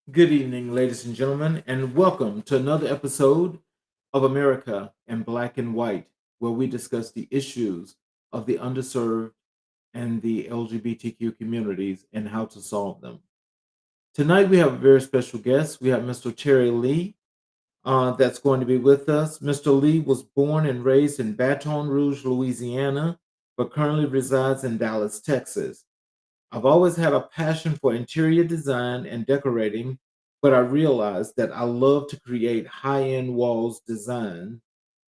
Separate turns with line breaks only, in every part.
Good evening, ladies and gentlemen, and welcome to another episode of America in Black and White, where we discuss the issues of the underserved and the LGBTQ communities and how to solve them. Tonight, we have a very special guest. We have Mr. Cherry Lee that's going to be with us. Mr. Lee was born and raised in Baton Rouge, Louisiana, but currently resides in Dallas, Texas. I've always had a passion for interior design and decorating, but I realized that I love to create high end walls design.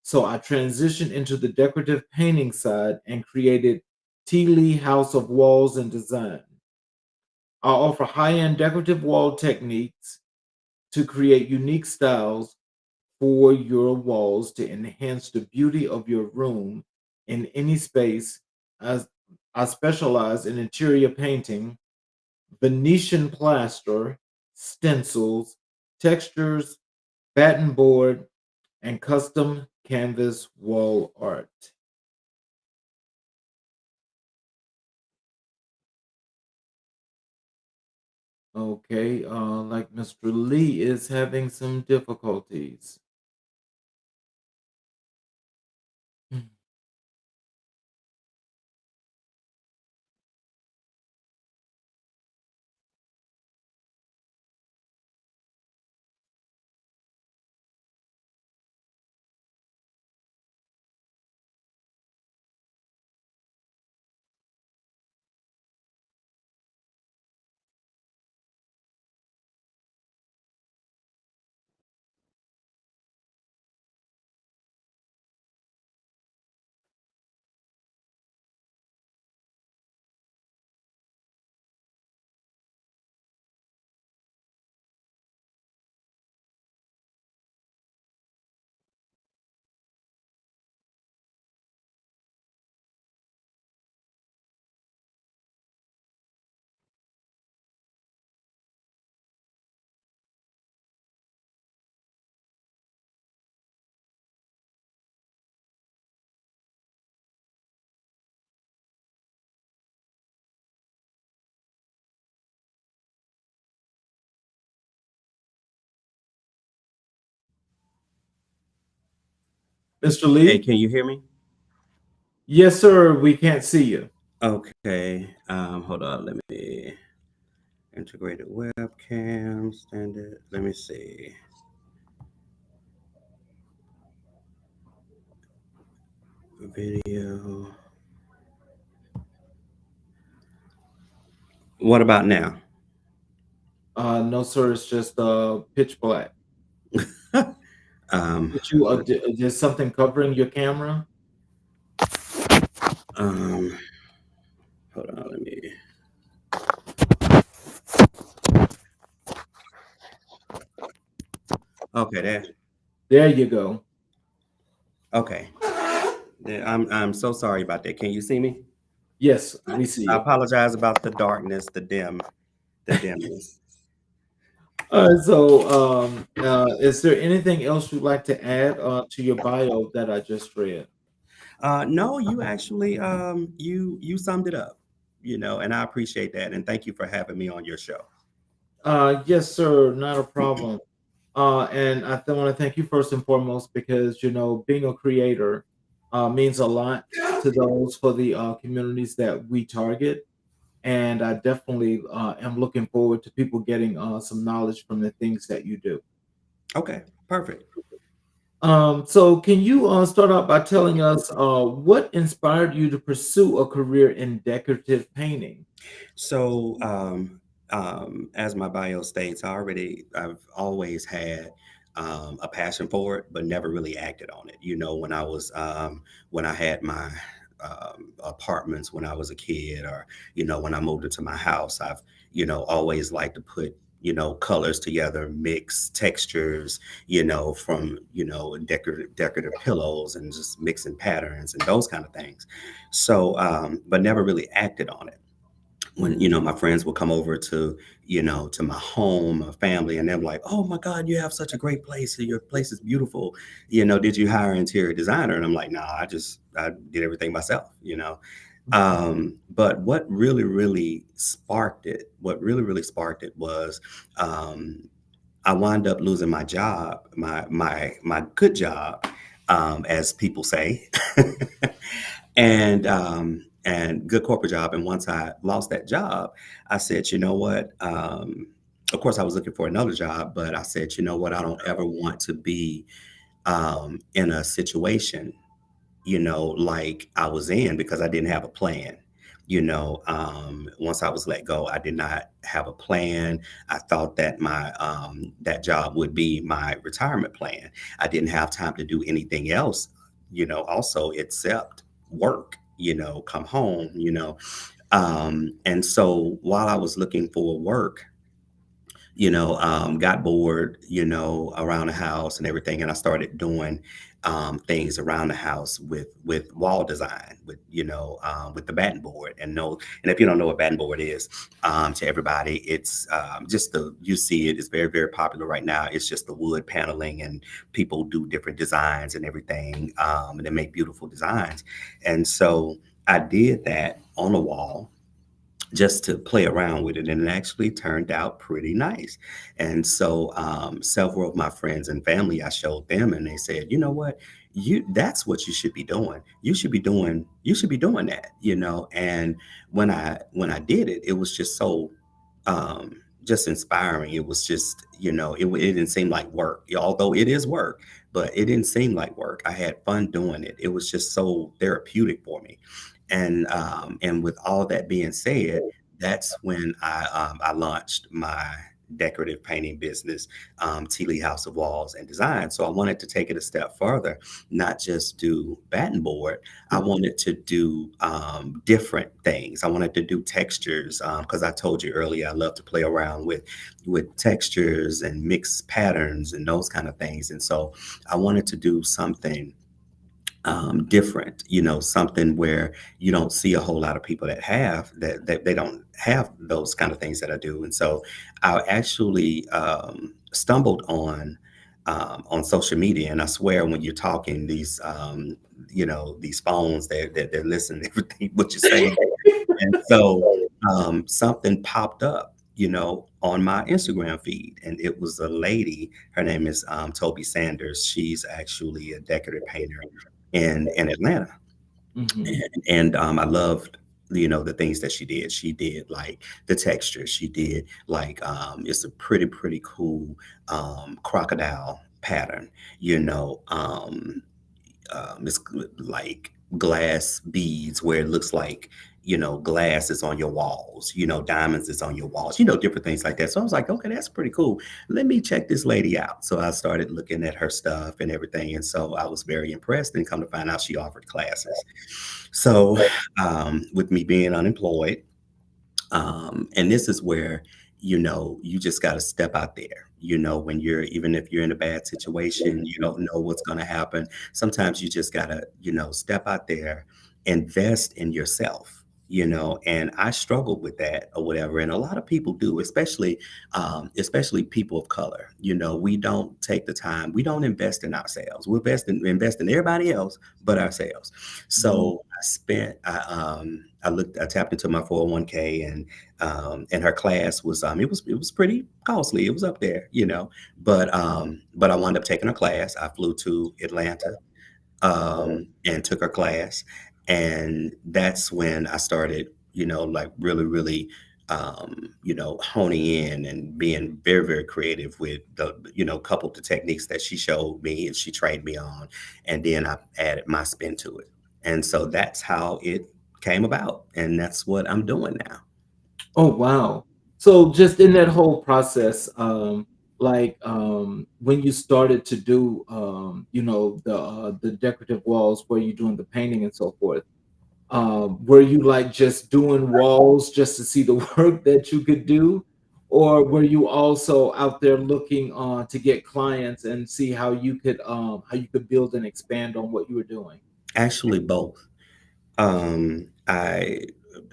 So I transitioned into the decorative painting side and created T. Lee House of Walls and Design. I offer high end decorative wall techniques to create unique styles for your walls to enhance the beauty of your room in any space. As I specialize in interior painting, Venetian plaster, stencils, textures, batten board, and custom canvas wall art. Okay, like Mr. Lee is having some difficulties. Mr.
Hey,
Lee?
can you hear me?
Yes, sir. We can't see you.
Okay. Hold on. Let me integrated webcam standard. Let me see. Video. What about now?
No, sir. It's just pitch black.
um,
Did you?
let-
There's something covering your camera?
um, hold on. Let me. Okay, there.
There you go.
Okay. I'm so sorry about that. Can you see me?
Yes, we see
I
you.
apologize about the darkness, the dimness.
Is there anything else you'd like to add to your bio that I just read?
No, you actually you summed it up. And I appreciate that, and thank you for having me on your show.
Yes, sir, not a problem. And want to thank you first and foremost because being a creator means a lot to those for the communities that we target, and I definitely am looking forward to people getting some knowledge from the things that you do.
Okay, perfect.
So can you start out by telling us what inspired you to pursue a career in decorative painting?
So, as my bio states, I've always had a passion for it, but never really acted on it. When I had my apartments when I was a kid, or when I moved into my house, I've always liked to put colors together, mix textures, from decorative pillows, and just mixing patterns and those kind of things. So, but never really acted on it when my friends would come over to my home, my family, and they're like, "Oh my God, you have such a great place. Your place is beautiful. Did you hire an interior designer?" And I'm like, "No, I did everything myself." But what really sparked it was um, I wound up losing my job, my good job, as people say, and good corporate job. And once I lost that job, I said, you know what? Of course, I was looking for another job, but I said, you know what? I don't ever want to be in a situation, like I was in, because I didn't have a plan. Once I was let go, I did not have a plan. I thought that my that job would be my retirement plan. I didn't have time to do anything else, also except work. Come home. And so while I was looking for work, got bored, around the house and everything, and I started doing things around the house with wall design, with the batten board. And if you don't know what batten board is, to everybody, it's just the you see it is very very popular right now. It's just the wood paneling, and people do different designs and everything, and they make beautiful designs. And so I did that on a wall just to play around with it, and it actually turned out pretty nice. And so several of my friends and family, I showed them, and they said, you know what, that's what you should be doing. You should be doing that. And when I did it, it was just so just inspiring. It was just, it didn't seem like work, although it is work, but it didn't seem like work. I had fun doing it. It was just so therapeutic for me. And with all that being said, that's when I launched my decorative painting business, Tealy House of Walls and Design. So I wanted to take it a step further, not just do batten board. I wanted to do different things. I wanted to do textures, because I told you earlier I love to play around with textures and mix patterns and those kind of things. And so I wanted to do something different, something where you don't see a whole lot of people that they don't have those kind of things that I do. And so I actually stumbled on social media, and I swear when you're talking, these phones, they're listening to everything what you're saying. And so something popped up, on my Instagram feed, and it was a lady. Her name is Toby Sanders. She's actually a decorative painter in Atlanta,
Mhm.
and I loved the things that she did. She did like the texture. She did like it's a pretty cool crocodile pattern. You know, it's like glass beads where it looks like glass is on your walls, diamonds is on your walls, different things like that. So I was like, okay, that's pretty cool. Let me check this lady out. So I started looking at her stuff and everything, and so I was very impressed, and come to find out she offered classes. So with me being unemployed, and this is where, you just got to step out there. When you're, even if you're in a bad situation, you don't know what's going to happen. Sometimes you just got to, step out there, invest in yourself. And I struggled with that or whatever. And a lot of people do, especially people of color. We don't take the time, we don't invest in ourselves. We invest in everybody else but ourselves.
Mhm.
So I tapped into my 401k, and her class was it was pretty costly. It was up there, but I wound up taking her class. I flew to Atlanta, and took her class, and that's when I started, like really, honing in and being very very creative with the couple of the techniques that she showed me and she trained me on, and then I added my spin to it, and so that's how it came about, and that's what I'm doing now.
Oh, wow. So just in that whole process, like, when you started to do, the decorative walls where you're doing the painting and so forth, were you like just doing walls just to see the work that you could do? Or were you also out there looking to get clients and see how you could build and expand on what you were doing?
Actually, both. I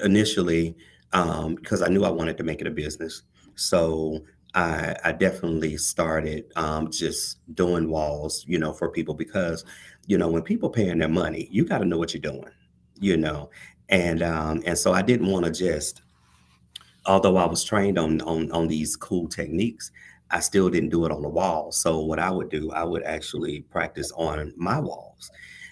initially, because I knew I wanted to make it a business, so I definitely started just doing walls, for people, because when people paying their money, you got to know what you're doing, you know. And so I didn't want to just, although I was trained on these cool techniques, I still didn't do it on the wall. So what I would do, I would actually practice on my walls,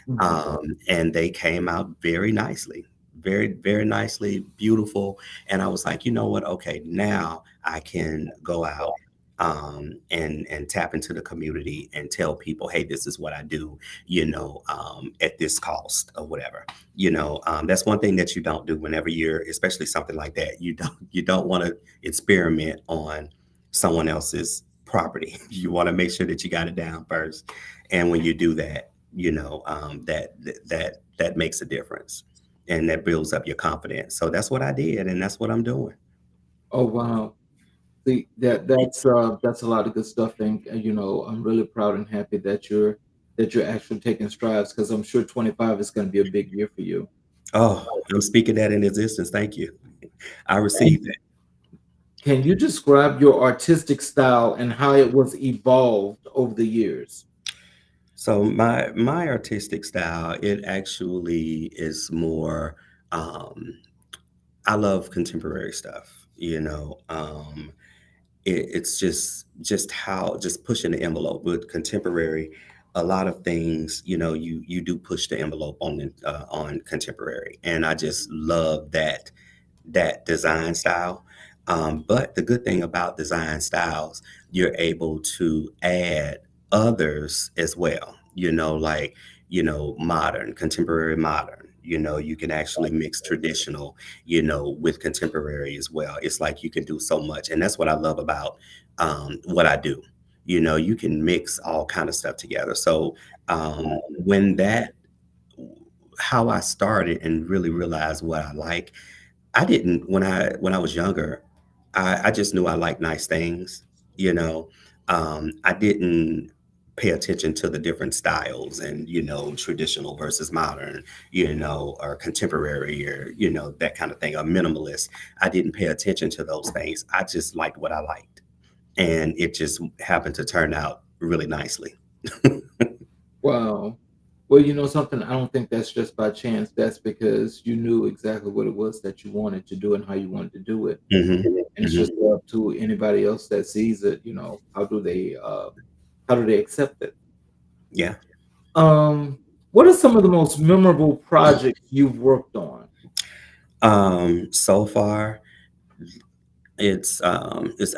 Mhm.
and they came out very nicely, very nicely, beautiful. And I was like, you know what? Okay, now I can go out, and tap into the community and tell people, hey, this is what I do, at this cost or whatever. That's one thing that you don't do whenever you're, especially something like that. You don't want to experiment on someone else's property. You want to make sure that you got it down first, and when you do that, that makes a difference, and that builds up your confidence. So that's what I did, and that's what I'm doing.
Oh, wow. See, that's a lot of good stuff, and, I'm really proud and happy that you're actually taking strides, because 'cause I'm sure 25 is gonna be a big year for you.
Oh, I'm speaking that in existence. Thank you. I received that.
Can you describe your artistic style and how it was evolved over the years?
So my artistic style, it actually is more. Um, I love contemporary stuff. It's just how, just pushing the envelope with contemporary. A lot of things, you do push the envelope on contemporary, and I just love that design style. But the good thing about design styles, you're able to add others as well, like, modern, contemporary modern. You can actually mix traditional, with contemporary as well. It's like you can do so much. And that's what I love about what I do. You can mix all kind of stuff together. So when that, how I started and really realized what I like, I didn't, when I was younger, I just knew I liked nice things, you know. I didn't pay attention to the different styles and, traditional versus modern, or contemporary, or, that kind of thing, or minimalist. I didn't pay attention to those things. I just liked what I liked. And it just happened to turn out really nicely.
Wow. Well, you know something, I don't think that's just by chance. That's because you knew exactly what it was that you wanted to do and how you wanted to do it.
Hmm.
And it's
Hmm.
just up to anybody else that sees it, how do they accept it?
Yeah.
Um, what are some of the most memorable projects you've worked on?
So far, it's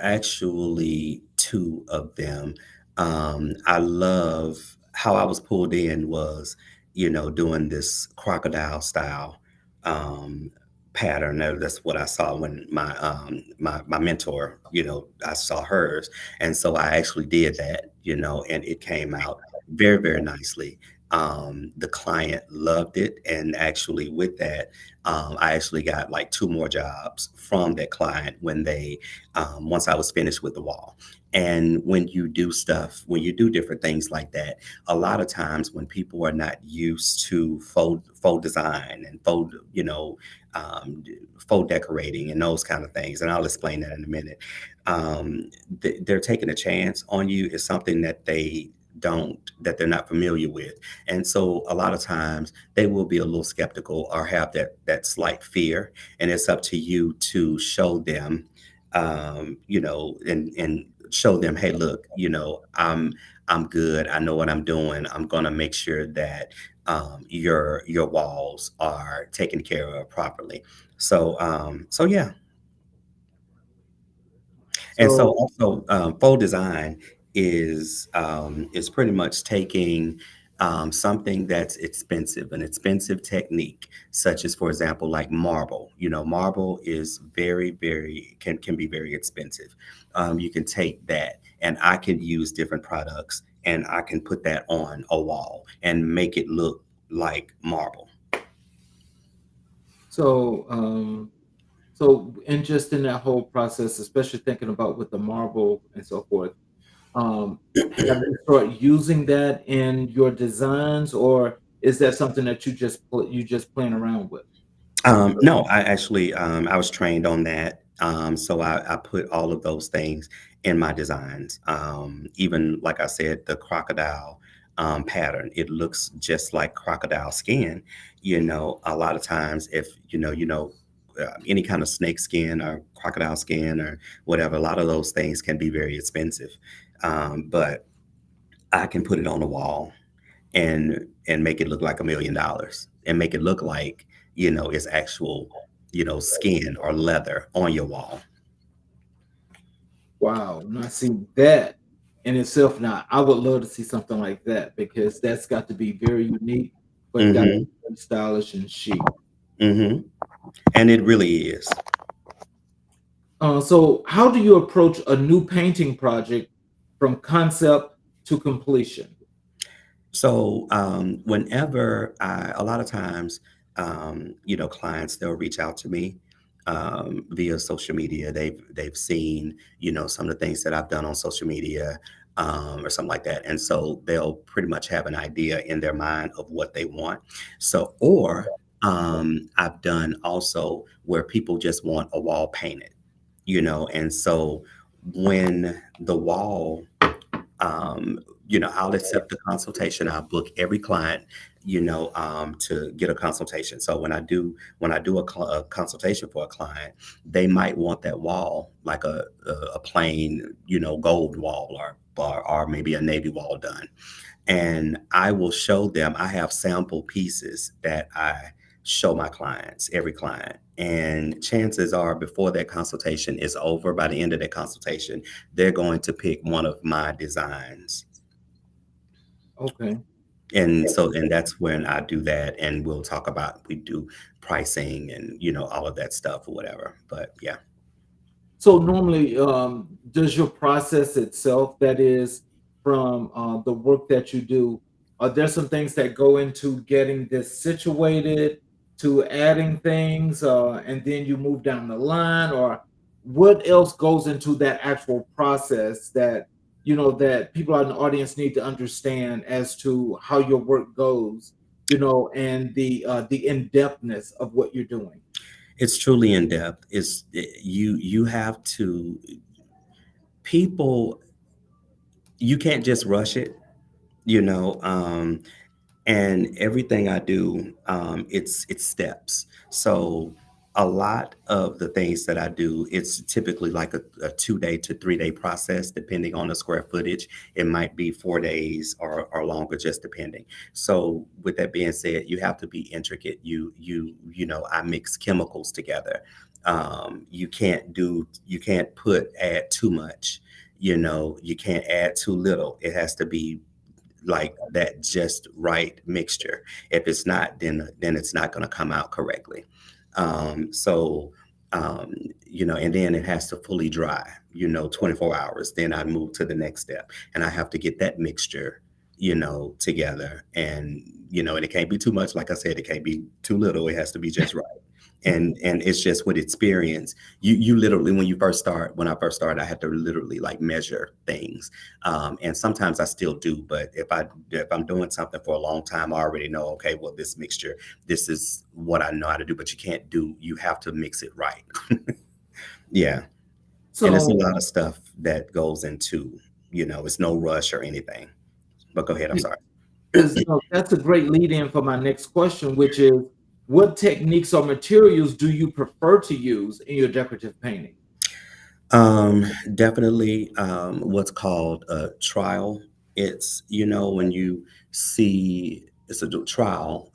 actually two of them. I love how I was pulled in was, doing this crocodile style um, pattern. That's what I saw when my mentor, I saw hers, and so I actually did that, and it came out very nicely. The client loved it, and actually with that, I actually got like two more jobs from that client when they, once I was finished with the wall. And when you do different things like that, a lot of times when people are not used to faux design and um, faux decorating and those kind of things, and I'll explain that in a minute. They're taking a chance on you is something that they're not familiar with, and so a lot of times they will be a little skeptical or have that slight fear, and it's up to you to show them, and show them, hey, look, I'm good. I know what I'm doing. I'm gonna make sure that your walls are taken care of properly. So yeah, and so
So,
also, faux design is pretty much taking something that's expensive, an expensive technique, such as, for example, like marble. Marble is very can be very expensive. You can take that, and I can use different products, and I can put that on a wall and make it look like marble.
so, um, and just in that whole process, especially thinking about with the marble and so forth, have you started using that in your designs, or is that something that you just playing around with?
No, I actually, I was trained on that. So I put all of those things in my designs. Even like I said, the crocodile pattern, it looks just like crocodile skin, A lot of times if any kind of snake skin or crocodile skin or whatever, a lot of those things can be very expensive. But I can put it on the wall and make it look like $1 million and make it look like it's actual skin or leather on your wall.
Wow. Now, see that in itself. Now, I would love to see something like that because that's got to be very unique, but got to
Hmm.
be very stylish and chic.
Hmm. And it really is.
So, how do you approach a new painting project from concept to completion?
So whenever a lot of times, clients, they'll reach out to me via social media. They've seen some of the things that I've done on social media, or something like that, and so they'll pretty much have an idea in their mind of what they want. So or I've done also where people just want a wall painted, and so when the wall I'll accept the consultation. I'll book every client, to get a consultation. So when I do a consultation for a client, they might want that wall like a plain, gold wall or maybe a navy wall done. And I will show them. I have sample pieces that I show my clients, every client. And chances are, before that consultation is over, by the end of that consultation, they're going to pick one of my designs.
Okay.
And that's when I do that, and we do pricing and all of that stuff or whatever. But yeah.
So normally, does your process itself, that is, from the work that you do, are there some things that go into getting this situated, to adding things, and then you move down the line, or what else goes into that actual process that that people out in the audience need to understand as to how your work goes, and the in depthness of what you're doing?
It's truly in depth. You have to, people, you can't just rush it, you know. And everything I do, it's steps. So a lot of the things that I do, it's typically like a 2 day to 3 day process, depending on the square footage. It might be 4 days or longer, just depending. So with that being said, you have to be intricate. I mix chemicals together. You can't add too much. You can't add too little. It has to be like that just right mixture. If it's not, then it's not going to come out correctly. So and then it has to fully dry, 24 hours. Then I move to the next step, and I have to get that mixture, together. And it can't be too much. Like I said, it can't be too little. It has to be just right. And it's just with experience. You literally, when I first started, I had to literally like measure things. And sometimes I still do, but if I'm doing something for a long time, I already know, okay, well, this mixture, this is what I know how to do. But you have to mix it right. Yeah. And it's a
So,
lot of stuff that goes into, it's no rush or anything. But go ahead, I'm sorry.
because that's a great lead in for my next question, which is, what techniques or materials do you prefer to use in your decorative painting?
Definitely, what's called a trial. It's, when you see it's a trial,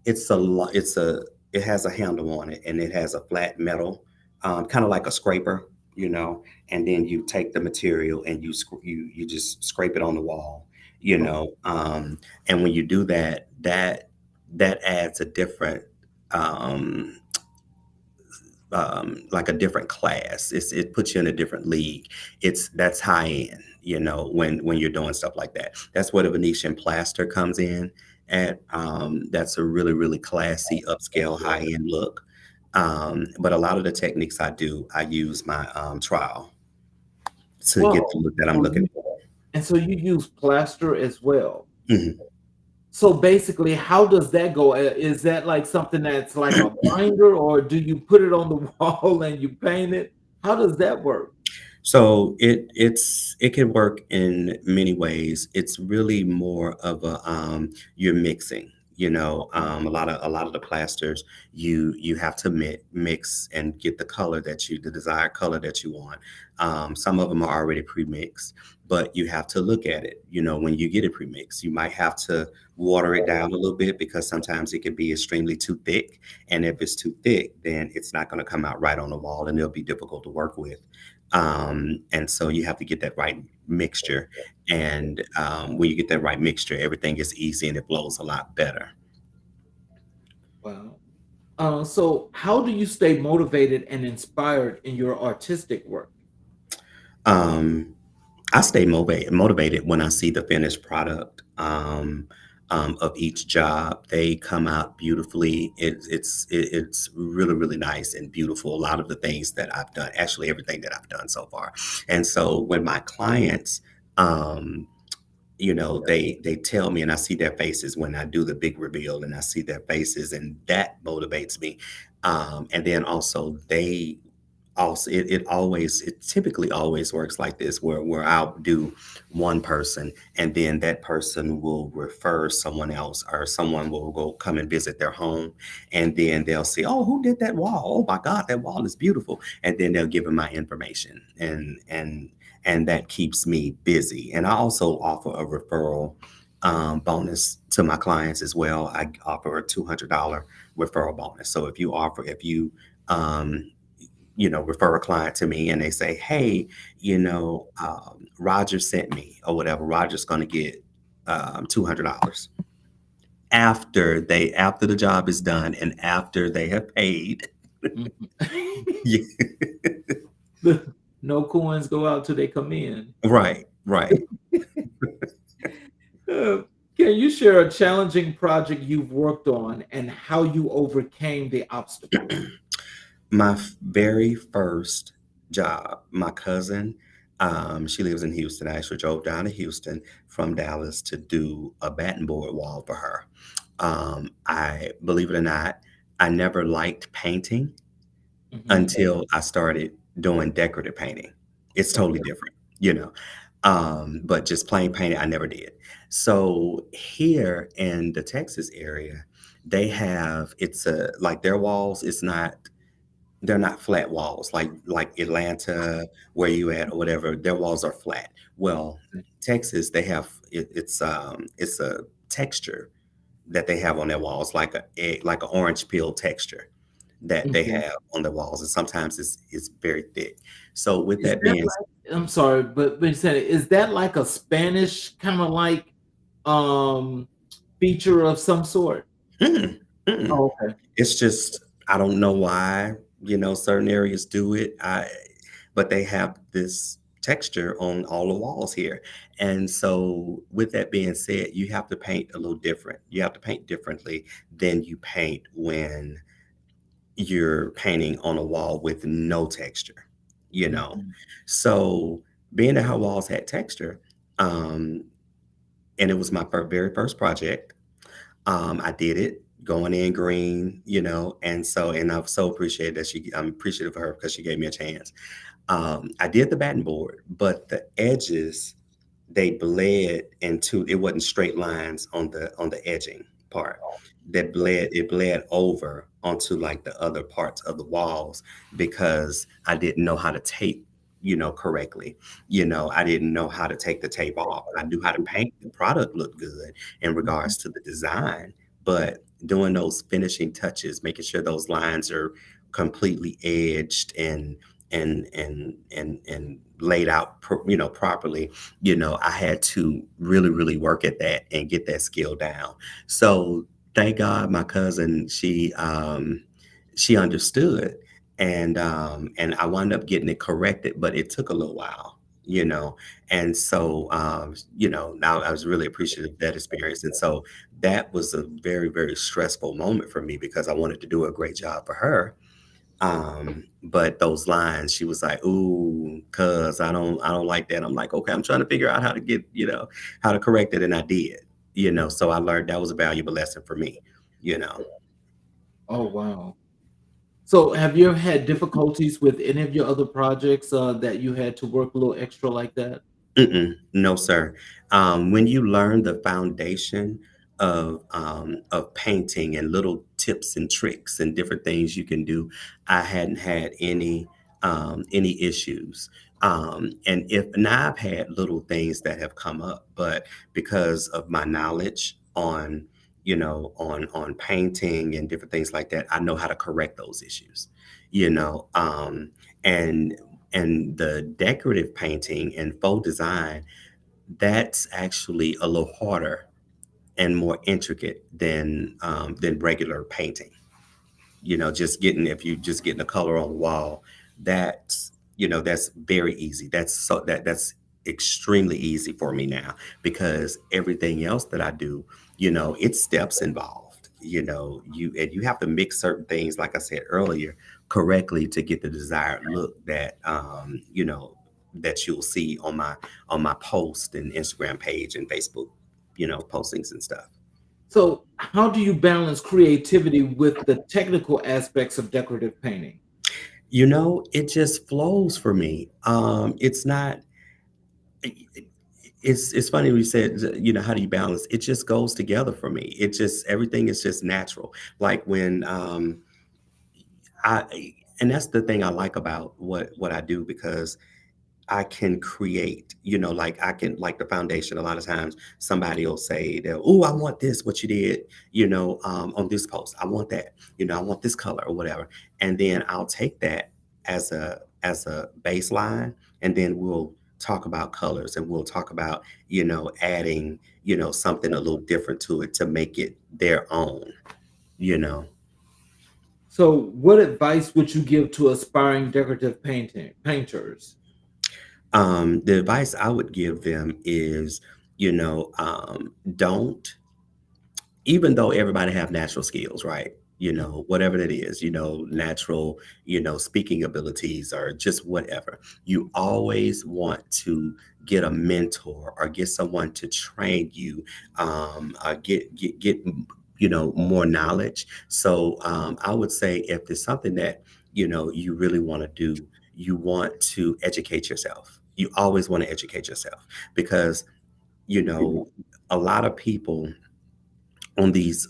it has a handle on it, and it has a flat metal, kind of like a scraper, and then you take the material and you just scrape it on the wall,
Oh,
and when you do that, that adds a different, um, like a different class. It puts you in a different league. That's high end, when you're doing stuff like that. That's where the Venetian plaster comes in at. That's a really, really classy, upscale, high end look. But a lot of the techniques I use my trial to get the
wow.
look that I'm
So
looking
you
for.
and so you use plaster as well.
Mhm.
So basically, how does that go? Is that like something that's like a binder, or do you put it on the wall and you paint it? How does that work?
So it can work in many ways. It's really more of a you're mixing. A lot of the plasters, you have to mix and get the desired color that you want. Some of them are already pre-mixed, but you have to look at it. When you get it pre-mixed, you might have to water it down a little bit because sometimes it can be extremely too thick. And if it's too thick, then it's not going to come out right on the wall and it'll be difficult to work with. And so you have to get that right mixture. And when you get that right mixture, everything is easy and it flows a lot better.
Wow. So how do you stay motivated and inspired in your artistic work?
Um, I stay motivated when I see the finished product of each job. They come out beautifully. It's really really nice and beautiful. A lot of the things that I've done, actually everything that I've done so far. And so when my clients, um, they tell me, and I see their faces when I do the big reveal, and I see their faces, and that motivates me. And then also it typically always works like this where I'll do one person and then that person will refer someone else or someone will go come and visit their home and then they'll say, oh, who did that wall? Oh my God, that wall is beautiful. And then they'll give them my information and that keeps me busy. And I also offer a referral bonus to my clients as well. I offer a $200 referral bonus. So if you um, refer a client to me and they say, hey, Roger sent me or whatever, Roger's going to get $200 after the job is done and after they have paid.
Mhm.
Yeah,
No coins go out till they come in.
right, right.
Uh, can you share a challenging project you've worked on and how you overcame the obstacle?
Very first job, my cousin, she lives in Houston. I actually drove down to Houston from Dallas to do a batten board wall for her. I believe it or not, I never liked painting
Mhm.
until I started doing decorative painting. It's totally
Okay.
different, you know. But just plain painting, I never did. So here in the Texas area, they have it's a like their walls. They're not flat walls like Atlanta, where you at or whatever. Their walls are flat. Well, Texas, they have it's a texture that they have on their walls, like an orange peel texture that they
Mhm.
have on the walls, and sometimes it's very thick. So with
Is
that
that
being,
like I'm sorry, but you said is that like a Spanish kinda like, um, feature of some sort?
mm, mm-mm.
Oh, okay.
It's just I don't know why certain areas do it. But they have this texture on all the walls here, and so with that being said, you have to paint a little different. You have to paint differently than you paint when you're painting on a wall with no texture, you know?
Mhm.
So, being that her walls had texture, um, and it was my very first project, I did it going in green, and I'm so appreciated that I'm appreciative of her because she gave me a chance. I did the batten board, but the edges they bled into it wasn't straight lines on the edging part. That bled over onto like the other parts of the walls because I didn't know how to tape, correctly. I didn't know how to take the tape off. I knew how to paint. The product looked good in
Mhm.
regards to the design, but doing those finishing touches, making sure those lines are completely edged and laid out properly. I had to really really work at that and get that skill down. So thank God my cousin, she understood, and I wound up getting it corrected, but it took a little while, and so now I was really appreciative of that experience. And so that was a very very stressful moment for me because I wanted to do a great job for her. But those lines, she was like, "Ooh, cuz I don't like that." I'm like, "Okay, I'm trying to figure out how to how to correct it." And I did, so I learned that was a valuable lesson for me, you know.
Oh, wow. So, have you ever had difficulties with any of your other projects, that you had to work a little extra like that?
Mm-mm, no, sir. When you learn the foundation of painting and little tips and tricks and different things you can do, I hadn't had any issues. And if now I've had little things that have come up, but because of my knowledge on on painting and different things like that, I know how to correct those issues. You know, and the decorative painting and faux design, that's actually a little harder and more intricate than regular painting. Just getting if you just getting the color on the wall, that's very easy. That's extremely easy for me now because everything else that I do, it's steps involved. You have to mix certain things, like I said earlier, correctly to get the desired look that you'll see on my post and Instagram page and Facebook, postings and stuff.
So, how do you balance creativity with the technical aspects of decorative painting?
It just flows for me. It's not. It's funny when you said, how do you balance? It just goes together for me. It just everything is just natural. Like when and that's the thing I like about what I do because I can create, like I can like the foundation. A lot of times somebody will say that, oh, I want this, what you did, on this post. I want that, I want this color or whatever. And then I'll take that as a baseline, and then we'll talk about colors and we'll talk about, adding, something a little different to it to make it their own, you know.
So, what advice would you give to aspiring decorative painters?
The advice I would give them is, don't, even though everybody have natural skills, right? Whatever it is, natural, speaking abilities or just whatever, you always want to get a mentor or get someone to train you, get more knowledge. So I would say if there's something that you really want to do, you want to educate yourself. You always want to educate yourself because you know a lot of people on these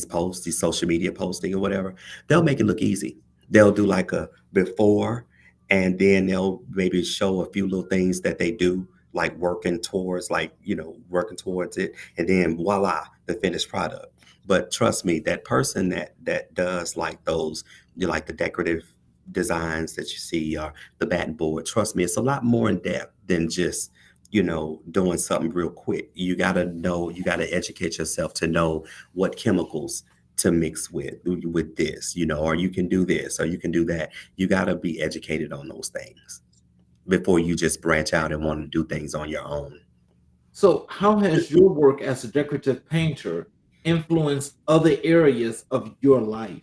posts, these social media posting or whatever, they'll make it look easy. They'll do like a before, and then they'll maybe show a few little things that they do, like working towards it, and then voila, the finished product. But trust me, that person that does like those, like the decorative designs that you see or the batten board, trust me, it's a lot more in depth than just doing something real quick. You got to educate yourself to know what chemicals to mix with this, or you can do this or you can do that. You got to be educated on those things before you just branch out and want to do things on your own.
So, how has your work as a decorative painter influenced other areas of your life?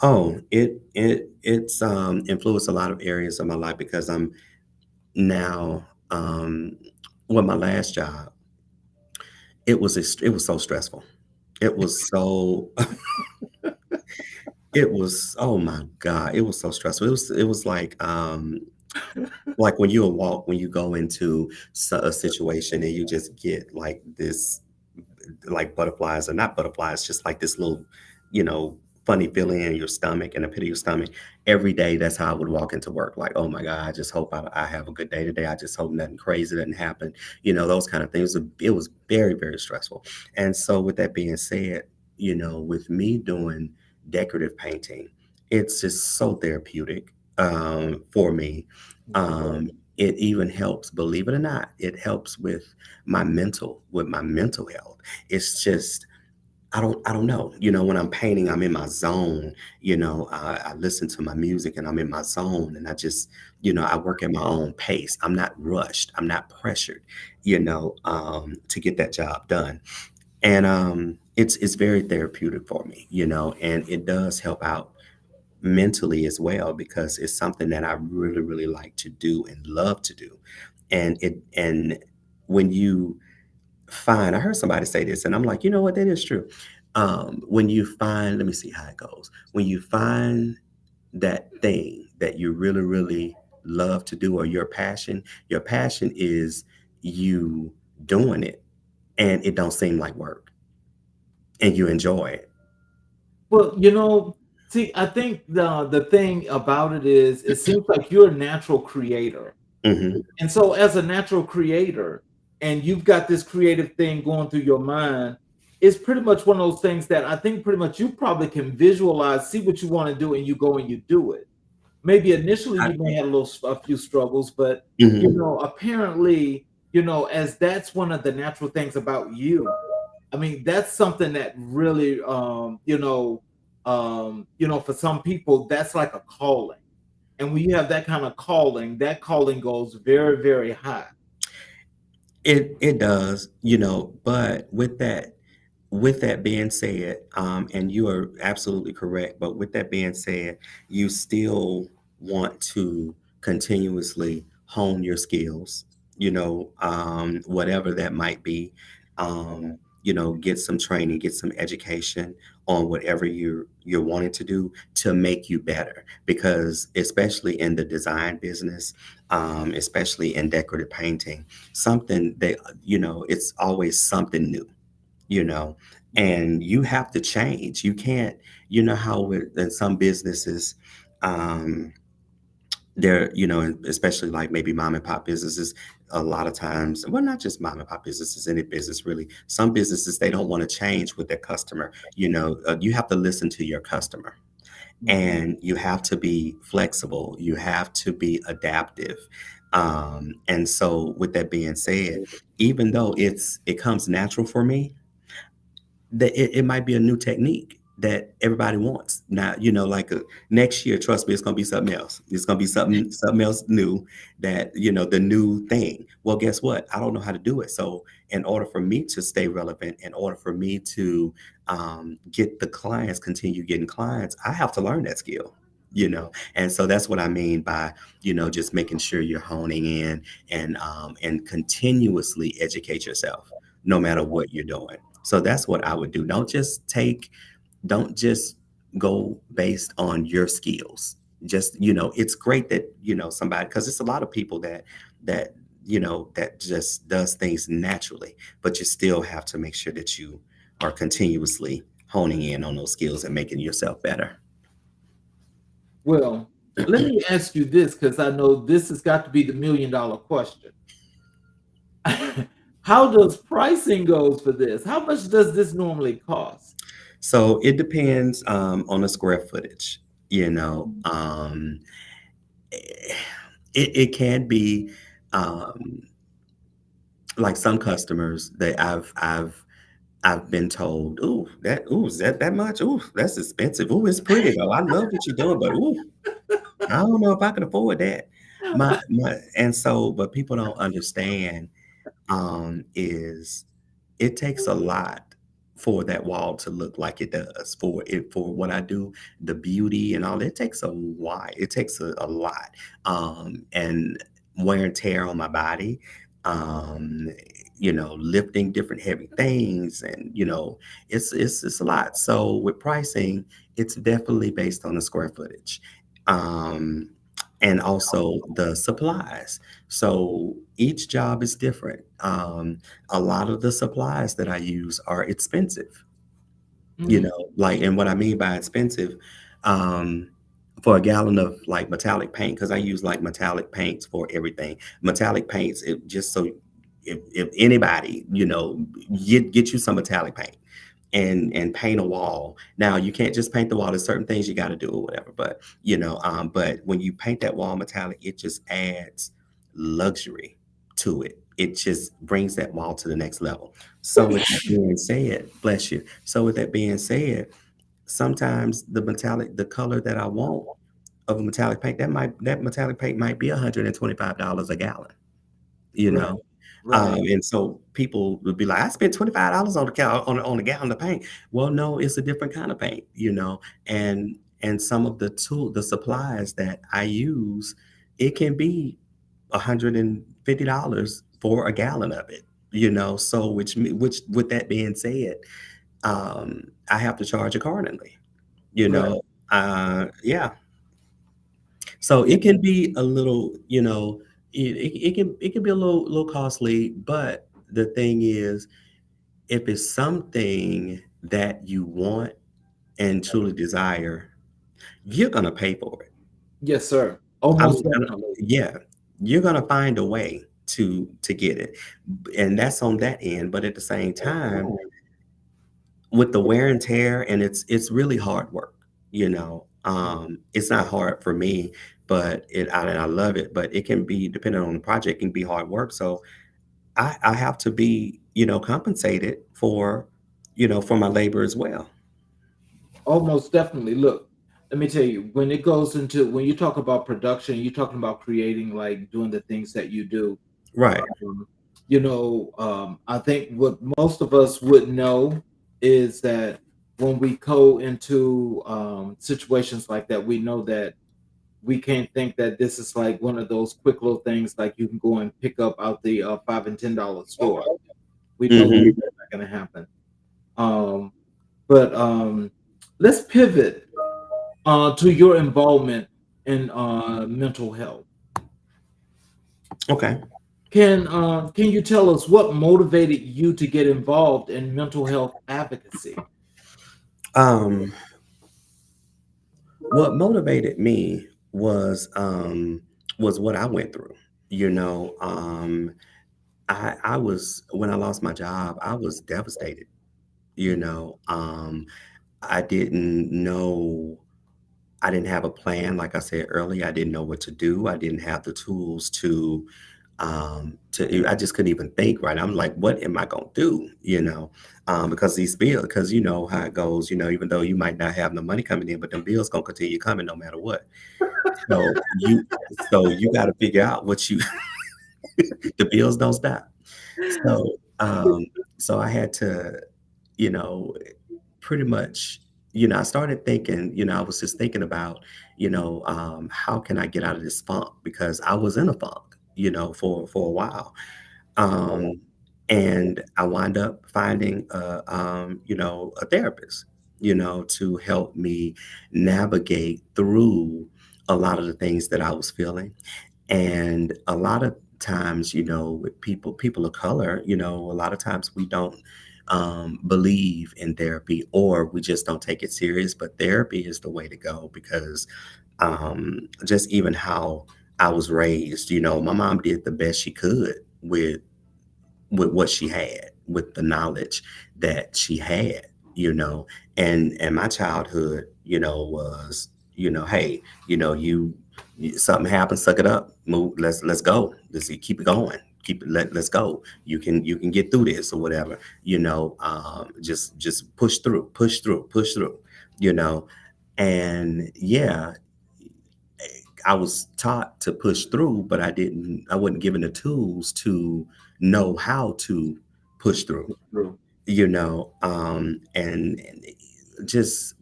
Oh, it's influenced a lot of areas of my life because I'm now well, my last job, it was so stressful. It was so It was, oh my god, it was so stressful. It was like when you go into a situation and you just get like this, like butterflies, or not butterflies, just like this little, you know, funny feeling in your stomach and the pit of your stomach. Every day, that's how I would walk into work. Like, oh my God, I just hope I have a good day today. I just hope nothing crazy doesn't happen. Those kind of things. It was very, very stressful. And so, with that being said, with me doing decorative painting, it's just so therapeutic for me. It even helps, believe it or not, it helps with my mental health. It's just I don't know. When I'm painting, I'm in my zone. I listen to my music and I'm in my zone, and I just, I work at my own pace. I'm not rushed. I'm not pressured, to get that job done. And it's very therapeutic for me, and it does help out mentally as well because it's something that I really, really like to do and love to do. And when you find, I heard somebody say this, and I'm like, you know what, that is true. When you find, let me see how it goes. When you find that thing that you really, really love to do, or your passion is you doing it, and it don't seem like work. and you enjoy it.
Well, see, I think the thing about it is it seems like you're a natural creator.
Hmm.
And so as a natural creator, and you've got this creative thing going through your mind, it's pretty much one of those things that I think pretty much you probably can visualize, see what you want to do, and you go and you do it. Maybe initially
I,
you may have a few struggles, but
mhm.
apparently, as that's one of the natural things about you. I mean, that's something that really, for some people, that's like a calling. And when you have that calling goes very, very high.
It does, but with that being said, and you are absolutely correct, but with that being said, you still want to continuously hone your skills, whatever that might be. Get some training, get some education on whatever you're wanting to do to make you better. Because especially in the design business, especially in decorative painting, something that it's always something new, you know, and you have to change. You can't, how in some businesses, um, and especially like maybe mom and pop businesses, a lot of times, well, not just mom and pop businesses, any business really, some businesses, they don't want to change with their customer. You have to listen to your customer,
Mhm.
and you have to be flexible. You have to be adaptive. And so with that being said, even though it comes natural for me, that it might be a new technique that everybody wants now. Like next year, trust me, it's going to be something else. It's going to be something else new, that the new thing. Well, guess what? I don't know how to do it. So in order for me to stay relevant, in order for me to get the clients, continue getting clients, I have to learn that skill. And so that's what I mean by just making sure you're honing in, and continuously educate yourself no matter what you're doing. So that's what I would do. Don't just go based on your skills. Just, it's great that, somebody, because it's a lot of people that just does things naturally, but you still have to make sure that you are continuously honing in on those skills and making yourself better.
Well, let me ask you this because I know this has got to be the $1 million question. How does pricing goes for this? How much does this normally cost?
So it depends on the square footage. You know,
Mhm.
it, it can be um, like some customers that I've been told, ooh, is that much? Ooh, that's expensive. Ooh, it's pretty though. I love what you're doing, but ooh, I don't know if I can afford that. And so, but people don't understand, is it takes a lot for that wall to look like it does. For what I do, the beauty and all, it takes a lot. It takes a lot. And wear and tear on my body. Um, lifting different heavy things, and it's a lot. So with pricing, it's definitely based on the square footage. Um, and also the supplies. So each job is different. A lot of the supplies that I use are expensive,
Mhm.
like, and what I mean by expensive, um, for a gallon of like metallic paint, because I use like metallic paints for everything. Metallic paints, it just so if anybody, get you some metallic paint and paint a wall. Now you can't just paint the wall. There's certain things you got to do or whatever. But when you paint that wall metallic, it just adds luxury to it. It just brings that wall to the next level. So with that being said, bless you. So with that being said, sometimes the color that I want of a metallic paint, that metallic paint might be $125 a gallon. You
Right,
know,
right.
and so people would be like, "I spent $25 on a gallon of paint." Well, no, it's a different kind of paint, and some of the supplies that I use, it can be $150 for a gallon of it, So which with that being said, I have to charge accordingly, you
Right.
know. Yeah, so it can be a little, it can be a little costly, but the thing is, if it's something that you want and truly desire, you're gonna pay for it.
Yes, sir.
I
Almost
mean,
definitely.
yeah, you're gonna find a way to get it, and that's on that end. But at the same time, with the wear and tear, and it's really hard work. It's not hard for me, but I love it. But it can be depending on the project, can be hard work. So I have to be compensated for my labor as well.
Almost definitely. Look, let me tell you, when it goes into when you talk about production, you're talking about creating, like doing the things that you do.
Right.
Um, I think what most of us would know is that when we go into situations like that, we know that we can't think that this is like one of those quick little things like you can go and pick up out the $5 and $10 store. We know that
Hmm.
that's not going to happen. Um, but let's pivot to your involvement in mental health.
Okay.
Can you tell us what motivated you to get involved in mental health advocacy?
Um, what motivated me was what I went through. You know, I was when I lost my job, I was devastated. You know, I didn't know I didn't have a plan. Like I said earlier, I didn't know what to do. I didn't have the tools to I just couldn't even think right. I'm like, what am I gonna do? Because these bills, because you know how it goes, even though you might not have no money coming in, but them bills gonna continue coming no matter what. So you gotta figure out what you the bills don't stop. So so I had to, you know, pretty much, I started thinking, I was just thinking about, how can I get out of this funk? Because I was in a funk, for a while. Um, and I wound up finding a therapist, to help me navigate through a lot of the things that I was feeling. And a lot of times, with people of color, a lot of times we don't believe in therapy, or we just don't take it serious. But therapy is the way to go because just even how I was raised, my mom did the best she could with what she had, with the knowledge that she had, and my childhood, was, hey, something happens, suck it up, move, let's go, let's keep it going, let's go. You can get through this or whatever, just push through, push through, push through, you know, and yeah, I was taught to push through, but I wasn't given the tools to know how to push through,
True.
and just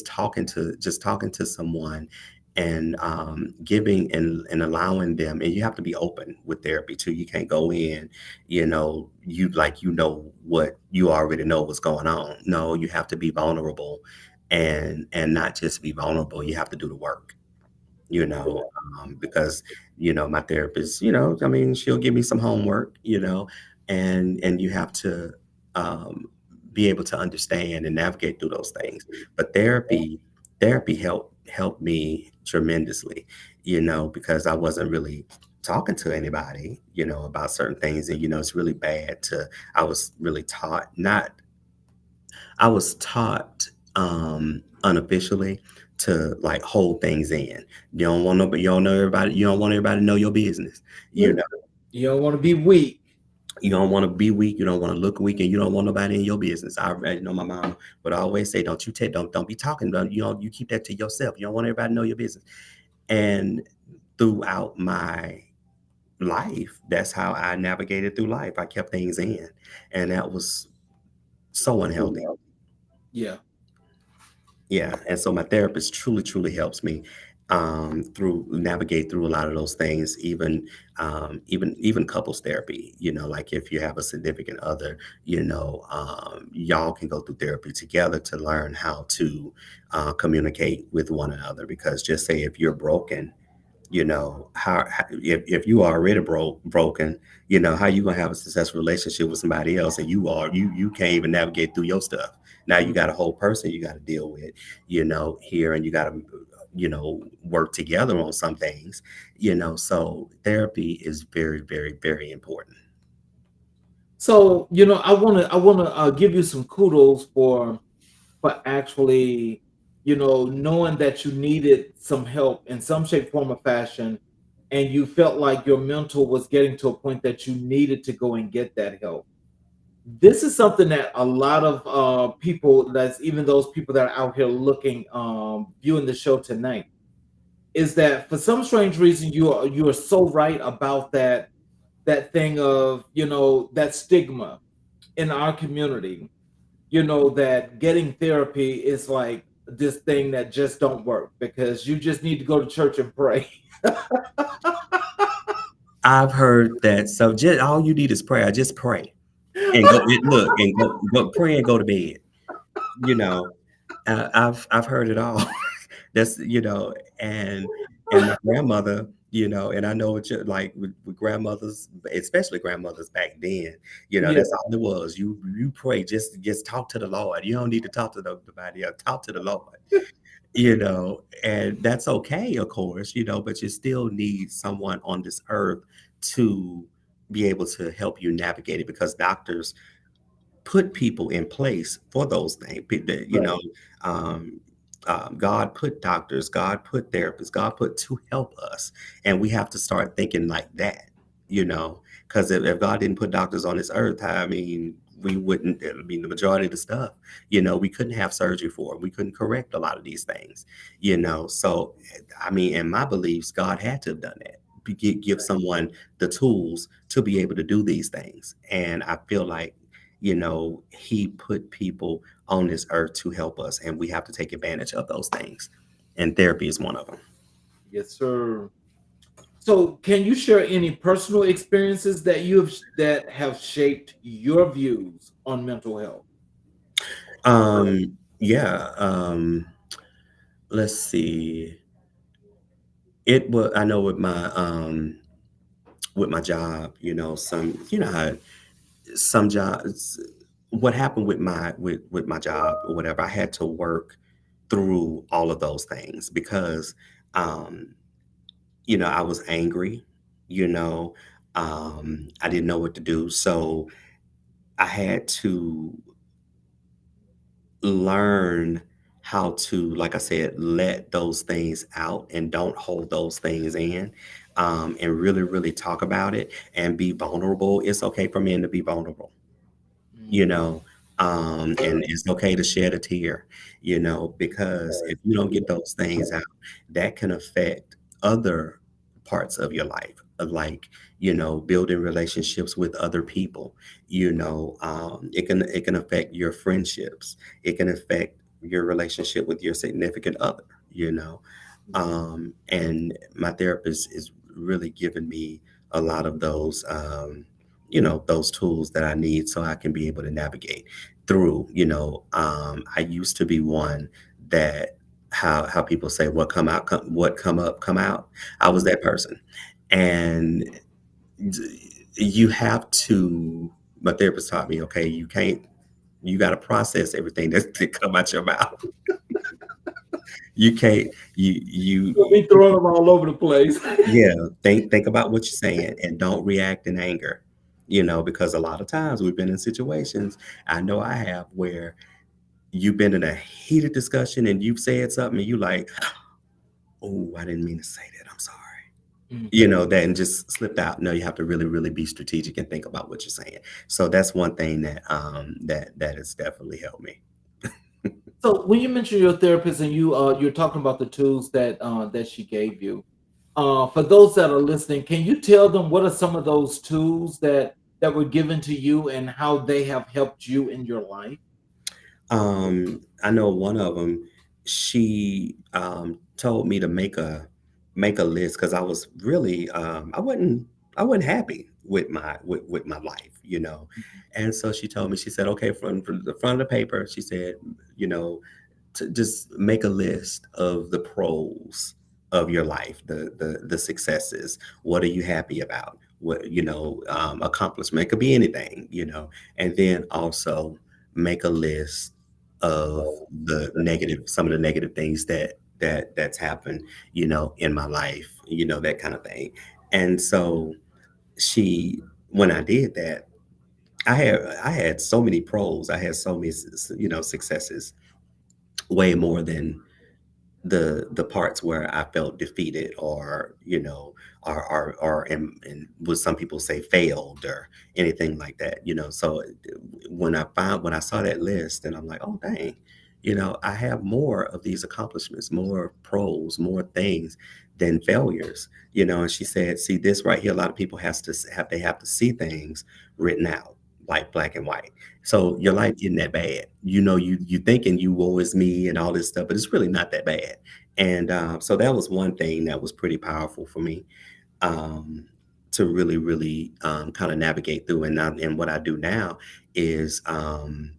talking to someone and giving and allowing them, and you have to be open with therapy too. You can't go in, what you already know what's going on. No, you have to be vulnerable, and not just be vulnerable. You have to do the work, you know, because, my therapist, I mean, she'll give me some homework, and you have to um, be able to understand and navigate through those things. But therapy helped me tremendously, because I wasn't really talking to anybody, about certain things. And, it's really bad to, I was really taught not I was taught unofficially to like hold things in. You don't want nobody, you don't know everybody, you don't want everybody to know your business. You know,
You don't want to be weak.
you don't want to be weak, you don't want to look weak, and you don't want nobody in your business. My mom would always say, "Don't you take, don't be talking about, you keep that to yourself. You don't want everybody to know your business." And throughout my life, that's how I navigated through life. I kept things in, and that was so unhealthy.
Yeah.
Yeah, and so my therapist truly, truly helps me through navigate through a lot of those things, even couples therapy. Like if you have a significant other, y'all can go through therapy together to learn how to communicate with one another. Because just say if you're broken, how if you are already broken, how you gonna have a successful relationship with somebody else, and you can't even navigate through your stuff. Now you
Mm.
got a whole person you got to deal with, here, and you got to, work together on some things, so therapy is very, very, very important.
So, I want to give you some kudos for actually, knowing that you needed some help in some shape, form, or fashion, and you felt like your mental was getting to a point that you needed to go and get that help. This is something that a lot of people, that's even those people that are out here looking, viewing the show tonight, is that for some strange reason you are so right about that thing of, that stigma in our community, that getting therapy is like this thing that just don't work because you just need to go to church and pray.
I've heard that. So just all you need is prayer. Just pray and go look and go pray and go to bed. You know, I've heard it all. That's and my grandmother, and I know it's like with grandmothers, especially grandmothers back then.
Yeah,
That's all it was. You pray, just talk to the Lord. You don't need to talk to nobody else. Talk to the Lord. And that's okay, of course, but you still need someone on this earth to be able to help you navigate it because doctors put people in place for those things.
right.
Um, God put doctors, God put therapists, God put to help us, and we have to start thinking like that. You know, because if God didn't put doctors on this earth, I mean, we wouldn't. I mean, the majority of the stuff, we couldn't have surgery for. We couldn't correct a lot of these things. So I mean, in my beliefs, God had to have done that. Give someone the tools to be able to do these things, and I feel like he put people on this earth to help us, and we have to take advantage of those things. And therapy is one of them.
Yes, sir. So, can you share any personal experiences that have shaped your views on mental health?
Yeah. Let's see. It was, I know with my job, how some jobs, what happened with my job or whatever, I had to work through all of those things because um I was angry, you know, I didn't know what to do. So I had to learn how to, like I said, let those things out and don't hold those things in, and really, really talk about it and be vulnerable. It's okay for men to be vulnerable, you
Mm,
know, and it's okay to shed a tear, because if you don't get those things out, that can affect other parts of your life, like, building relationships with other people, it can affect your friendships, it can affect your relationship with your significant other, and my therapist is really giving me a lot of those tools that I need so I can be able to navigate through. I used to be one that how people say what come up, come out. I was
mm.
that person. And you have to, my therapist taught me, okay, you got to process everything that come out your mouth. You can't,
You'll be throwing them all over the place.
yeah, think about what you're saying and don't react in anger. Because a lot of times we've been in situations, I know I have, where you've been in a heated discussion and you've said something and you like, oh, I didn't mean to say that. I'm sorry.
Mhm.
That and just slipped out. No, you have to really, really be strategic and think about what you're saying. So that's one thing that has definitely helped me.
So, when you mention your therapist and you're talking about the tools that she gave you, for those that are listening, can you tell them what are some of those tools that were given to you and how they have helped you in your life?
I know one of them. She told me to make a list because I was really I wasn't happy with my life,
Mhm.
and so she told me, she said, okay, from the front of the paper, she said, you know, to just make a list of the pros of your life, the successes. What are you happy about? What accomplishment, it could be anything, and then also make a list of some of the negative things that's happened, in my life, that kind of thing. And so she, when I did that, I had so many pros. I had so many, successes, way more than the parts where I felt defeated, or or and what some people say failed, or anything like that. So when I saw that list, and I'm like, oh dang, I have more of these accomplishments, more pros, more things than failures. And she said, see this right here, a lot of people have to see things written out, like black and white. So your life isn't that bad. You thinking you woe is me and all this stuff, but it's really not that bad. And so that was one thing that was pretty powerful for me, um, to really, really, kind of navigate through. And what I do now is, and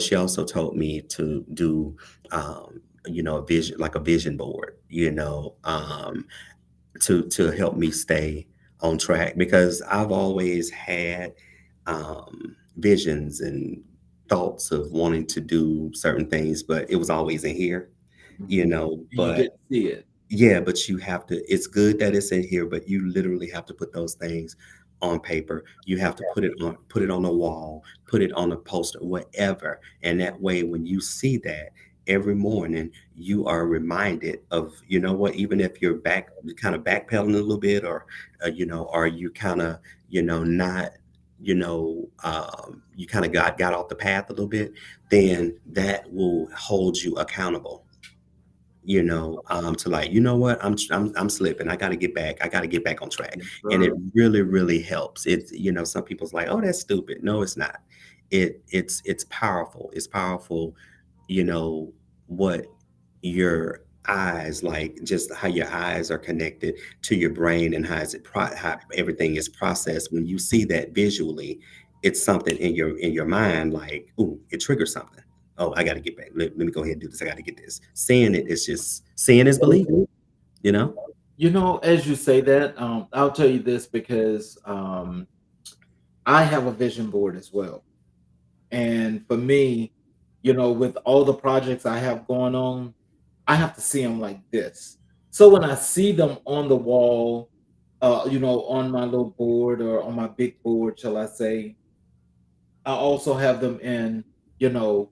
she also told me to do, a vision, like a vision board, to help me stay on track, because I've always had, visions and thoughts of wanting to do certain things, but it was always in here,
Mhm. You
but
didn't see it.
yeah, but you have to, it's good that it's in here, but you literally have to put those things on paper. You have to put it on a wall, put it on a poster, whatever. And that way, when you see that every morning, you are reminded of, what, even if you're kind of backpedaling a little bit, or, or you kind of, not, you kind of got off the path a little bit, then that will hold you accountable, to, like, what, I'm slipping. I got to get back. I got to get back on track.
Yes,
And it
sir.
really, really helps. It's, some people's like, oh, that's stupid. No, it's not. It's powerful. It's powerful, you know, what your eyes, like, just how your eyes are connected to your brain, and how everything is processed. When you see that visually, it's something in your mind, like, ooh, it triggers something. Oh, I got to get back. Let me go ahead and do this. I got to get this. Seeing it is just, seeing is believing, you know?
As you say that, I'll tell you this because I have a vision board as well. And for me, with all the projects I have going on, I have to see them like this. So when I see them on the wall, on my little board or on my big board, shall I say, I also have them in, you know,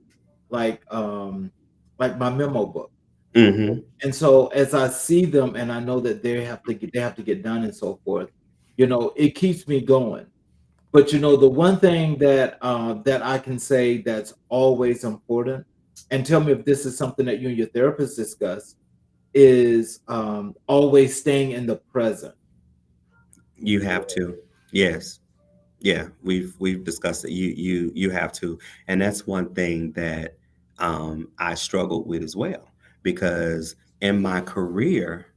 like like my memo book.
Hmm.
And so as I see them and I know that they have to get done and so forth, it keeps me going. But the one thing that I can say that's always important, and tell me if this is something that you and your therapist discuss, is always staying in the present.
You have to. Yes. Yeah, we've discussed it. You have to, and that's one thing that, I struggled with as well, because in my career,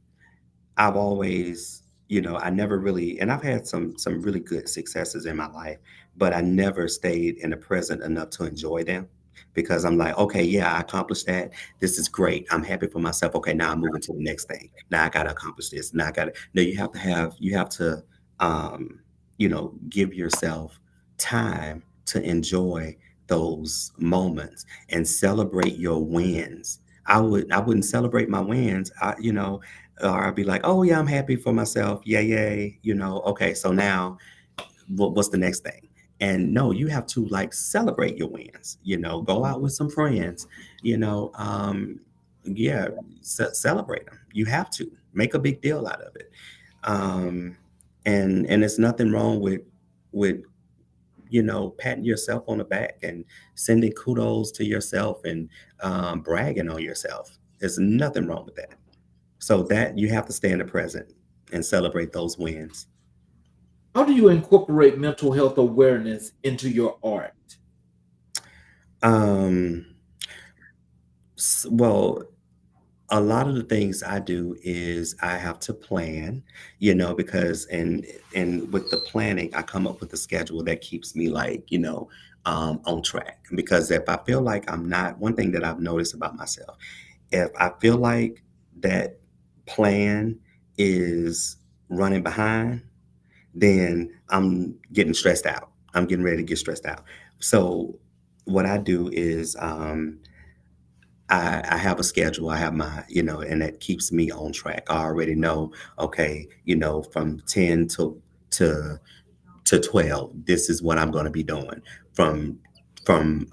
I've always, I never really, and I've had some really good successes in my life, but I never stayed in the present enough to enjoy them, because I'm like, okay, yeah, I accomplished that. This is great. I'm happy for myself. Okay, now I'm moving to the next thing. Now I got to accomplish this. Now I got to. No, you have to, um, give yourself time to enjoy those moments and celebrate your wins. I wouldn't celebrate my wins. Or I'd be like, oh yeah, I'm happy for myself. Yay, yay. Okay, so now what's the next thing? And no, you have to, like, celebrate your wins. Go out with some friends. You know, yeah, celebrate them. You have to make a big deal out of it. Um, and there's nothing wrong with patting yourself on the back and sending kudos to yourself, and, bragging on yourself. There's nothing wrong with that. So that you have to stay in the present and celebrate those wins.
How do you incorporate mental health awareness into your art?
Um, well, a lot of the things I do is I have to plan, because, and with the planning, I come up with a schedule that keeps me, like, on track. Because if I feel like I'm not, one thing that I've noticed about myself, if I feel like that plan is running behind, then I'm getting stressed out. I'm getting ready to get stressed out. So what I do is I have a schedule. I have my, and that keeps me on track. I already know, okay, from 10 to to 12, this is what I'm going to be doing. From 12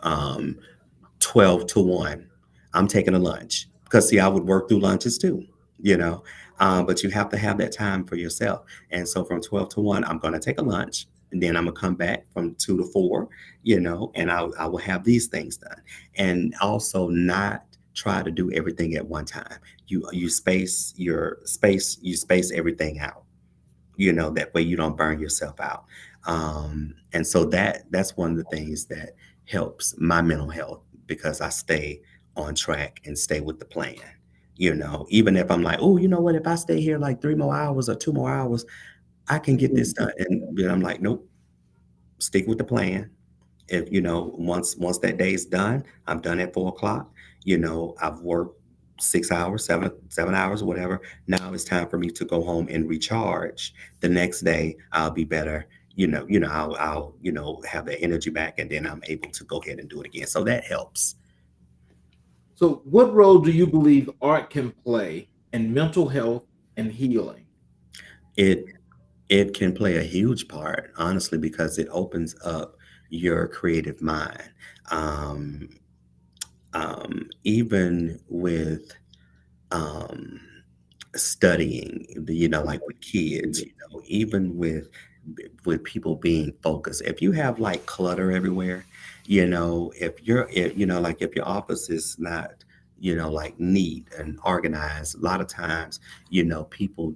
to 1, I'm taking a lunch. Because, see, I would work through lunches too, you know. But you have to have that time for yourself. And so from 12 to 1, I'm going to take a lunch. And then I'm going to come back from 2 to 4, and I will have these things done. And also not try to do everything at one time. You space everything out, that way you don't burn yourself out. And so that's one of the things that helps my mental health, because I stay on track and stay with the plan. Even if I'm like, oh, you know what, if I stay here like 3 more hours or 2 more hours, I can get this done. And then I'm like, nope, stick with the plan. If once that day is done, I'm done at 4 o'clock. I've worked 6 hours, 7 hours, whatever. Now it's time for me to go home and recharge. The next day I'll be better. I'll have the energy back, and then I'm able to go ahead and do it again. So that helps.
So, what role do you believe art can play in mental health and healing?
It it can play a huge part, honestly, because it opens up your creative mind. Um, Even with um, studying, like with kids, even with people being focused. If you have like clutter everywhere, like if your office is not, like neat and organized, a lot of times, people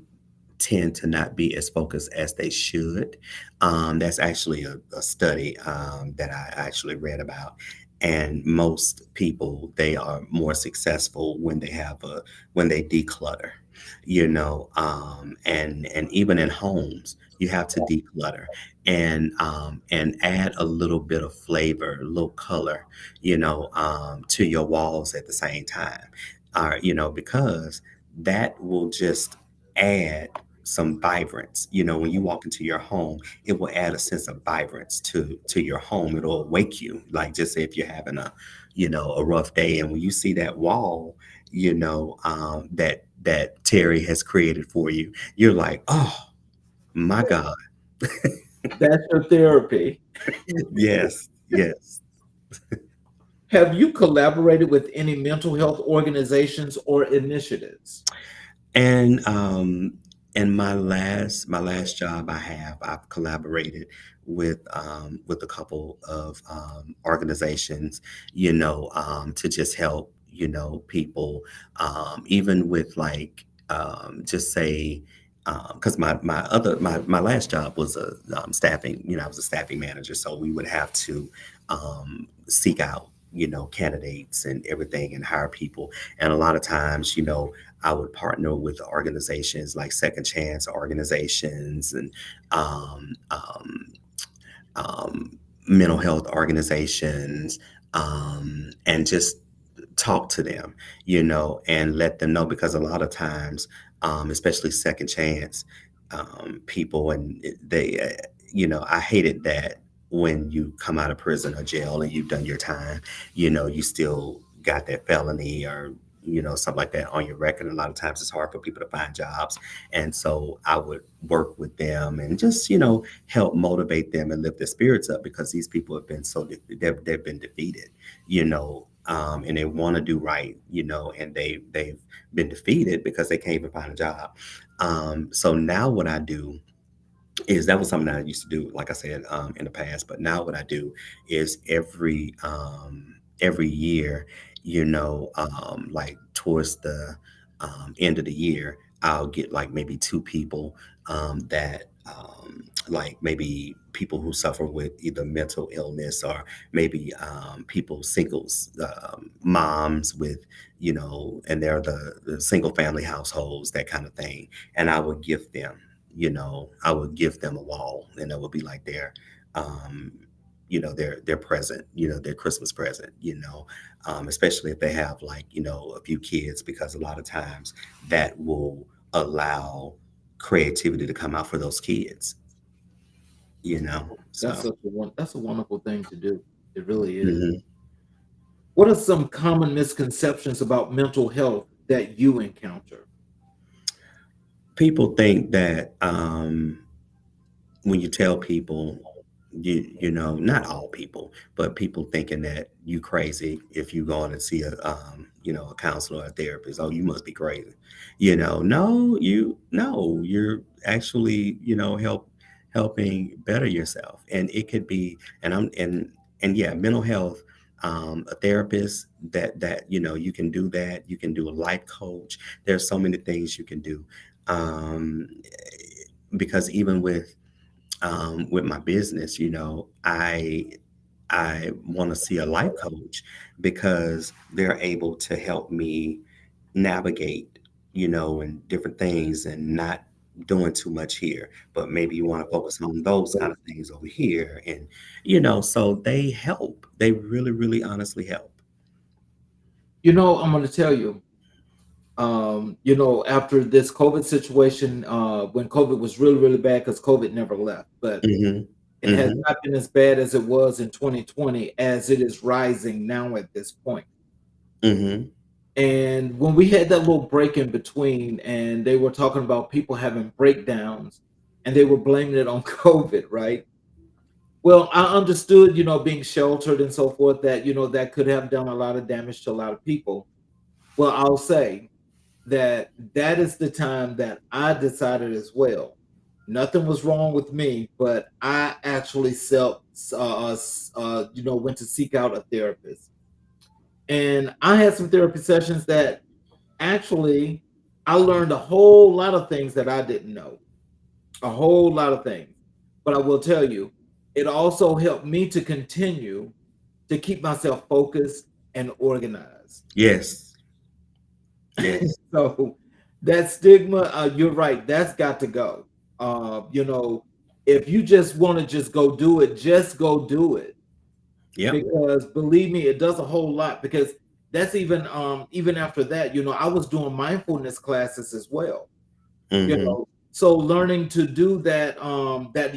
tend to not be as focused as they should. That's actually a study that I actually read about. And most people, they are more successful when they declutter, and even in homes, you have to declutter and add a little bit of flavor, a little color, to your walls at the same time, because that will just add some vibrance. When you walk into your home, it will add a sense of vibrance to your home. It'll wake you, like, just say if you're having a rough day, and when you see that wall, that Terry has created for you, you're like, oh my God.
That's your therapy.
Yes, yes.
Have you collaborated with any mental health organizations or initiatives?
And in my last job, I've collaborated with a couple of organizations, to just help, people, even with like, just say, because my last job was a staffing, I was a staffing manager, so we would have to seek out, candidates and everything, and hire people. And a lot of times, I would partner with organizations like Second Chance organizations, and um, um, um, mental health organizations, and just talk to them, and let them know, because a lot of times, especially Second Chance people, and I hated that when you come out of prison or jail and you've done your time, you still got that felony or something like that on your record. And a lot of times it's hard for people to find jobs, and so I would work with them and just help motivate them and lift their spirits up, because these people have been they've been defeated, and they want to do right, and they've been defeated because they can't even find a job. So now what I do is, that was something that I used to do, like I said, in the past. But now what I do is every year, like towards the end of the year, I'll get like maybe two people that like maybe people who suffer with either mental illness, or maybe people singles, moms with, and they're the single family households, that kind of thing. And I would give them a wall, and it would be like um, their present, their Christmas present, especially if they have like, a few kids, because a lot of times that will allow creativity to come out for those kids,
That's
so.
such a that's a wonderful thing to do. It really is.
Mhm.
What are some common misconceptions about mental health that you encounter?
People think that when you tell people, not all people, but people thinking that you crazy if you go in and see a counselor or a therapist. Oh, you must be crazy. No, no, you're actually, helping better yourself. And it could be, and yeah, mental health, a therapist that you can do that. You can do a life coach. There's so many things you can do. Um, because even with my business, I want to see a life coach because they're able to help me navigate, and different things and not doing too much here, but maybe you want to focus on those kind of things over here. And, so they help. They really, really honestly help.
I'm going to tell you, after this COVID situation, when COVID was really, really bad, because COVID never left, but
Hmm.
it has
Hmm.
not been as bad as it was in 2020 as it is rising now at this point.
Hmm.
And when we had that little break in between, and they were talking about people having breakdowns, and they were blaming it on COVID, right? Well, I understood, being sheltered and so forth, that that could have done a lot of damage to a lot of people. Well, I'll say that that is the time that I decided as well. Nothing was wrong with me, but I actually went to seek out a therapist, and I had some therapy sessions that actually I learned a whole lot of things that I didn't know, a whole lot of things. But I will tell you, it also helped me to continue to keep myself focused and organized.
Yes. Yes.
So that stigma, you're right, that's got to go. If you just want to just go do it, just go do it.
Yep.
Because believe me, it does a whole lot. Because that's even after that, I was doing mindfulness classes as well.
Hmm.
So learning to do that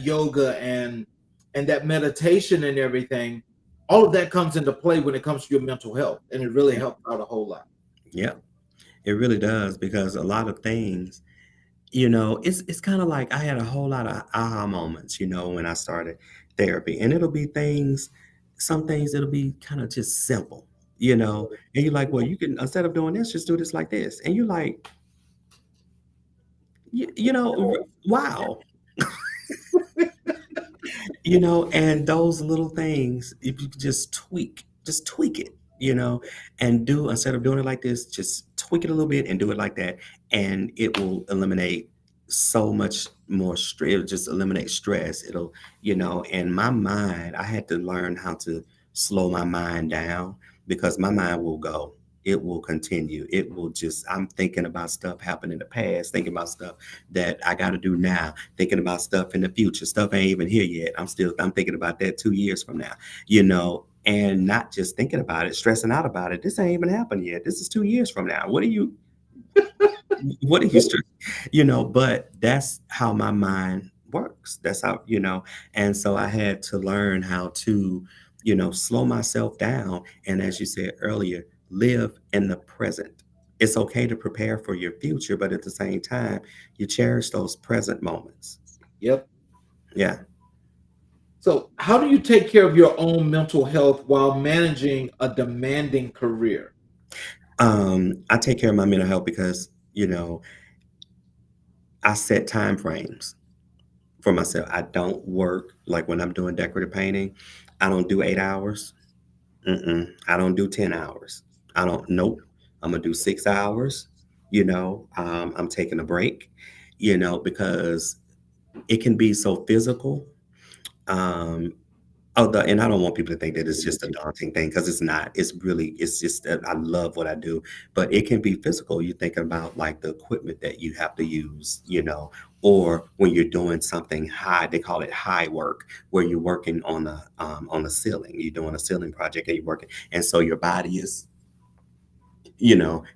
yoga and that meditation and everything, all of that comes into play when it comes to your mental health, and it really
Yep.
helps out a whole lot.
Yep. It really does because a lot of things, it's kind of like I had a whole lot of aha moments, when I started therapy. And it'll be some things it'll be kind of just simple, and you're like, well, you can, instead of doing this, just do this like this. And you're like, wow. And those little things, if you could just tweak it, and do, instead of doing it like this, just tweak it a little bit and do it like that. And it will eliminate so much more stress. It'll just eliminate stress. And my mind, I had to learn how to slow my mind down because my mind will go. It will continue. It will just, I'm thinking about stuff happened in the past, thinking about stuff that I got to do now, thinking about stuff in the future. Stuff ain't even here yet. I'm thinking about that 2 years from now, and not just thinking about it, stressing out about it. This ain't even happened yet. This is 2 years from now. What are you stressing? But that's how my mind works. That's how, and so I had to learn how to, slow myself down. And as you said earlier, live in the present. It's okay to prepare for your future, but at the same time, you cherish those present moments.
Yep.
Yeah.
So, how do you take care of your own mental health while managing a demanding career?
I take care of my mental health because, I set time frames for myself. I don't work like when I'm doing decorative painting. I don't do 8 hours. I don't do 10 hours. I don't, nope. I'm going to do 6 hours. I'm taking a break, because it can be so physical. Um, and I don't want people to think that it's just a daunting thing because it's not. It's just that I love what I do, but it can be physical. You're thinking about like the equipment that you have to use, or when you're doing something high, they call it high work, where you're working on the ceiling. You're doing a ceiling project and you're working, and so your body is,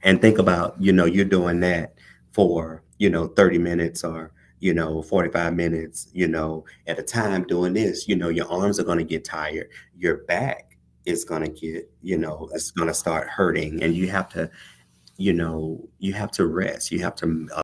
and think about, you're doing that for, 30 minutes or, 45 minutes, at a time doing this, your arms are going to get tired, your back. it's gonna get, it's gonna start hurting, and you have to rest. You have to